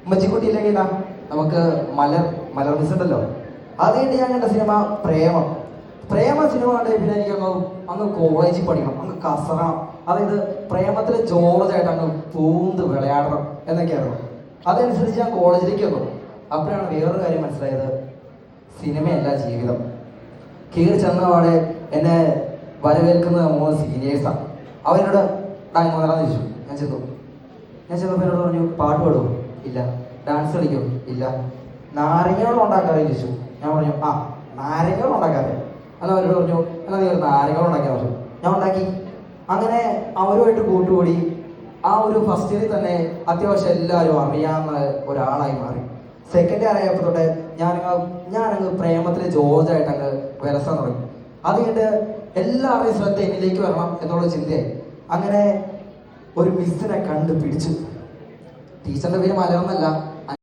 ഉമ്മച്ചിക്കുട്ടിയില്ലെങ്കിൽ നമുക്ക് മലർ മിസ് ഉണ്ടല്ലോ. അത് കഴിഞ്ഞ് ഞാൻ കണ്ട സിനിമ പ്രേമ സിനിമ കണ്ടേ പിന്നെ എനിക്ക് അങ്ങ് കോളേജിൽ പഠിക്കണം, അങ്ങ് കസറണം. അതായത് പ്രേമത്തിലെ ജോർജ് ആയിട്ട് അങ്ങ് പൂന്ത് വിളയാടണം എന്നൊക്കെയായിരുന്നു. അതനുസരിച്ച് ഞാൻ കോളേജിലേക്ക് വന്നു. അപ്പോഴാണ് വേറൊരു കാര്യം മനസ്സിലായത്, സിനിമയല്ല ജീവിതം. കീറി ചെന്നപാടെ എന്നെ വരവേൽക്കുന്ന 3 സീനിയേഴ്സാണ്. അവരോട് ഇങ്ങോട്ടാന്ന് ചോദിച്ചു. ഞാൻ ചെന്നപ്പോൾ എന്നോട് പറഞ്ഞു, പാട്ട് പാടുമോ? ഇല്ല. ഡാൻസ് കളിക്കോ? ഇല്ല. നാരങ്ങയോളം ഉണ്ടാക്കാതെ ചോദിച്ചു. ഞാൻ പറഞ്ഞു, നാരങ്ങയോളം ഉണ്ടാക്കാതെ. എന്നാൽ അവരോട് പറഞ്ഞു, എന്നാൽ നീ ഒരു നാരങ്ങയോളം ഉണ്ടാക്കിയാൽ പറഞ്ഞു. ഞാൻ ഉണ്ടാക്കി. അങ്ങനെ അവരുമായിട്ട് കൂട്ടുകൂടി ആ ഒരു ഫസ്റ്റ് ഇയറിൽ തന്നെ അത്യാവശ്യം എല്ലാവരും അറിയാവുന്ന ഒരാളായി മാറി. സെക്കൻഡ് ഇയർ ആയപ്പോൾ തൊട്ട് ഞാനങ്ങ് പ്രേമത്തിലെ ജോർജായിട്ട് അങ്ങ് വിലസാൻ തുടങ്ങി. അത് കഴിഞ്ഞിട്ട് എല്ലാവരുടെയും ശ്രദ്ധ എന്നിലേക്ക് വരണം എന്നുള്ള ചിന്തയായി. അങ്ങനെ ഒരു മിസ്സിനെ കണ്ടുപിടിച്ചു. ടീച്ചറിന്റെ പേര് മലർന്നല്ല,